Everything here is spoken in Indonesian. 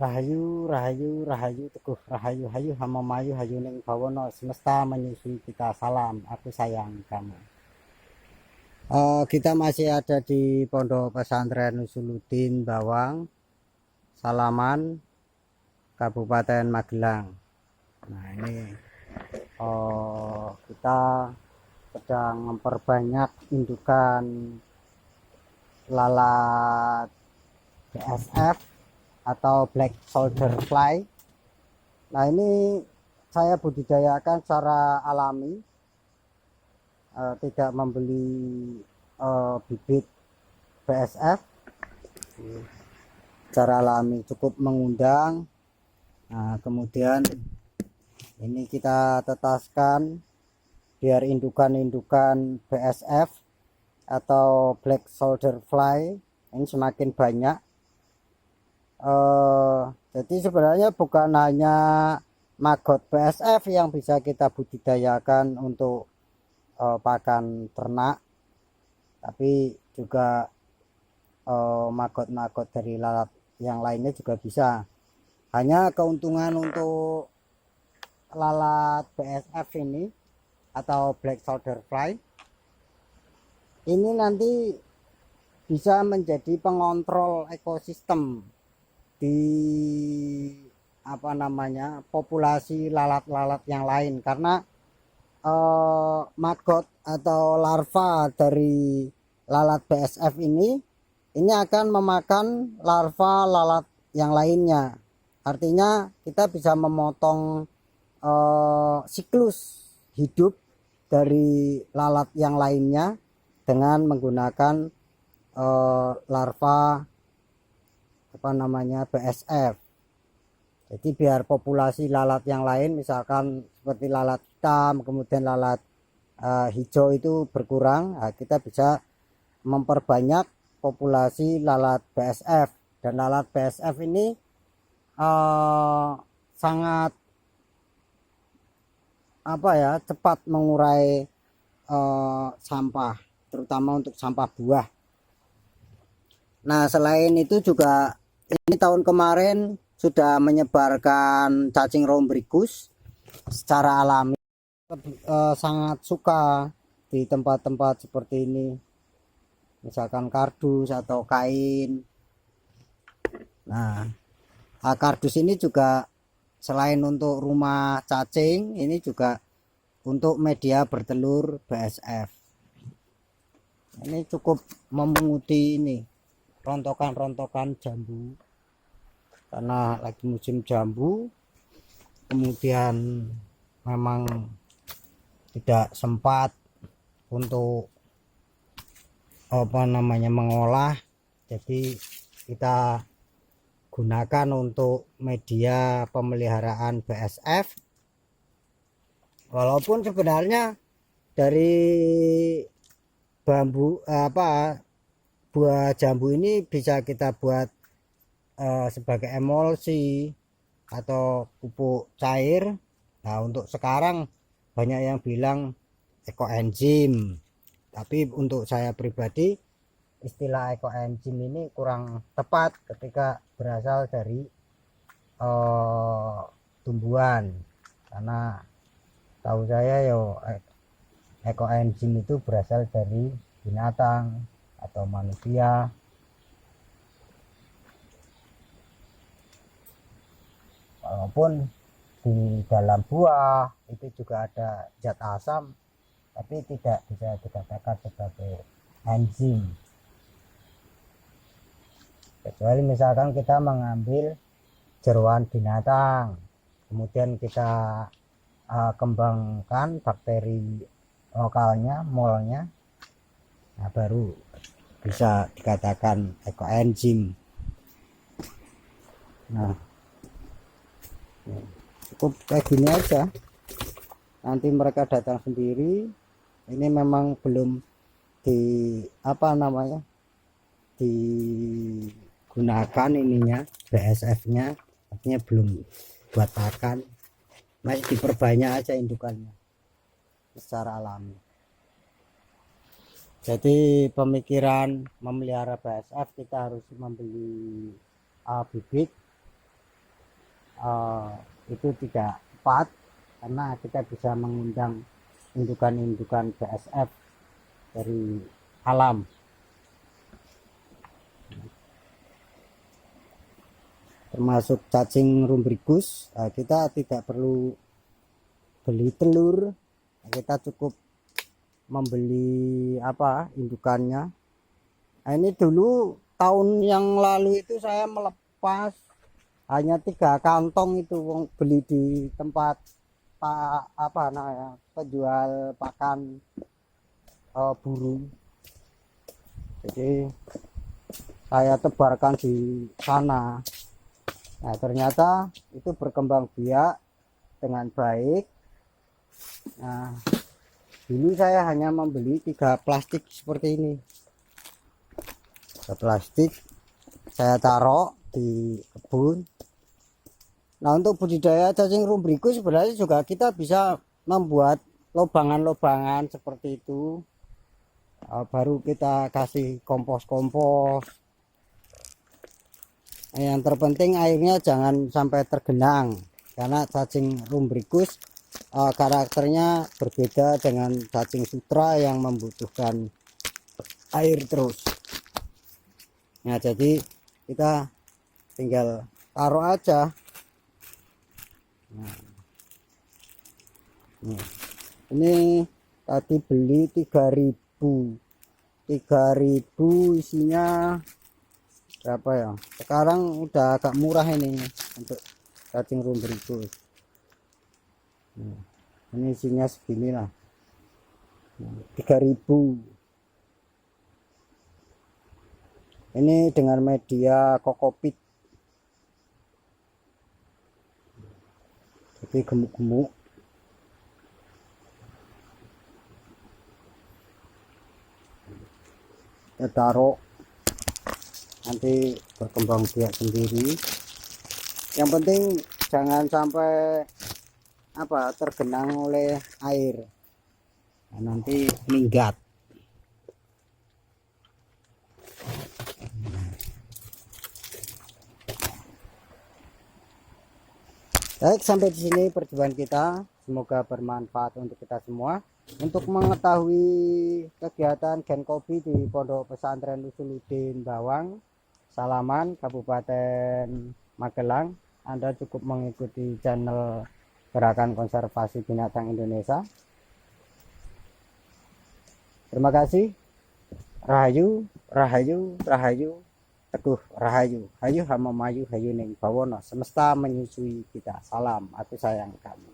Rahayu, rahayu, rahayu, teguh, rahayu, hayu, hamamayu, hayu ning bawono, semesta menyusui kita, salam, aku sayang kamu. Kita masih ada di Pondok Pesantren Nusuluddin Bawang, Salaman, Kabupaten Magelang. Nah ini kita sedang memperbanyak indukan lalat BSF atau black soldier fly. Nah ini saya budidayakan secara alami, tidak membeli bibit BSF, secara alami cukup mengundang. Nah kemudian ini kita tetaskan biar indukan-indukan BSF atau black soldier fly ini semakin banyak. Jadi sebenarnya bukan hanya maggot BSF yang bisa kita budidayakan untuk pakan ternak, tapi juga maggot-maggot dari lalat yang lainnya juga bisa. Hanya keuntungan untuk lalat BSF ini atau black soldier fly ini nanti bisa menjadi pengontrol ekosistem di populasi lalat-lalat yang lain, karena maggot atau larva dari lalat BSF ini akan memakan larva lalat yang lainnya. Artinya kita bisa memotong siklus hidup dari lalat yang lainnya dengan menggunakan larva BSF. Jadi biar populasi lalat yang lain, misalkan seperti lalat hitam, kemudian lalat hijau itu berkurang, nah, kita bisa memperbanyak populasi lalat BSF. Dan lalat BSF ini sangat cepat mengurai sampah, terutama untuk sampah buah. Nah selain itu juga ini tahun kemarin sudah menyebarkan cacing Rombricus secara alami. Sangat suka di tempat-tempat seperti ini, misalkan kardus atau kain. Nah kardus ini juga selain untuk rumah cacing, ini juga untuk media bertelur BSF. Ini cukup memunguti ini rontokan-rontokan jambu, karena lagi musim jambu. Kemudian memang tidak sempat untuk mengolah, jadi kita gunakan untuk media pemeliharaan BSF. Walaupun sebenarnya dari buah jambu ini bisa kita buat sebagai emulsi atau pupuk cair. Nah untuk sekarang banyak yang bilang ekoenzim, tapi untuk saya pribadi istilah ekoenzim ini kurang tepat ketika berasal dari tumbuhan, karena tahu saya ekoenzim itu berasal dari binatang atau manusia. Walaupun di dalam buah itu juga ada zat asam, tapi tidak bisa dikatakan sebagai enzim, kecuali misalkan kita mengambil jeroan binatang, kemudian kita kembangkan bakteri lokalnya, molnya, nah baru bisa dikatakan ekoenzim. Nah cukup kayak gini aja, nanti mereka datang sendiri. Ini memang belum digunakan ininya BSF nya, artinya belum buat pakan, masih diperbanyak aja indukannya secara alami. Jadi pemikiran memelihara BSF, kita harus membeli bibit itu tidak tepat karena kita bisa mengundang indukan-indukan BSF dari alam. Termasuk cacing rumbrigus, kita tidak perlu beli telur, kita cukup membeli indukannya. Nah, ini dulu tahun yang lalu itu saya melepas hanya 3 kantong itu beli di tempat penjual pakan burung. Jadi saya tebarkan di sana. Nah, ternyata itu berkembang biak dengan baik. Nah, dulu saya hanya membeli 3 plastik seperti ini. 3 plastik saya taruh di kebun. Nah, untuk budidaya cacing rumbrigus sebenarnya juga kita bisa membuat lobangan-lobangan seperti itu. Baru kita kasih kompos-kompos. Yang terpenting airnya jangan sampai tergenang, karena cacing rumbrigus karakternya berbeda dengan cacing sutra yang membutuhkan air terus. Nah, jadi kita tinggal taruh aja. Nah, ini tadi beli 3.000 isinya berapa ya, sekarang udah agak murah ini untuk cacing rumbrigus. Ini isinya segini lah, 3.000. Ini dengan media kokopit, jadi gemuk-gemuk. Kita taruh, nanti berkembang biak sendiri. Yang penting jangan sampai tergenang oleh air. Nah, nanti minggat. Baik, sampai di sini perjumpaan kita. Semoga bermanfaat untuk kita semua. Untuk mengetahui kegiatan Gen Kopi di Pondok Pesantren Usuluddin Bawang, Salaman, Kabupaten Magelang, Anda cukup mengikuti channel Gerakan Konservasi Binatang Indonesia. Terima kasih. Rahayu, rahayu, rahayu, teguh rahayu. Hayu hama mayu hayu ning bawono, semesta menyusui kita. Salam, aku sayang kamu.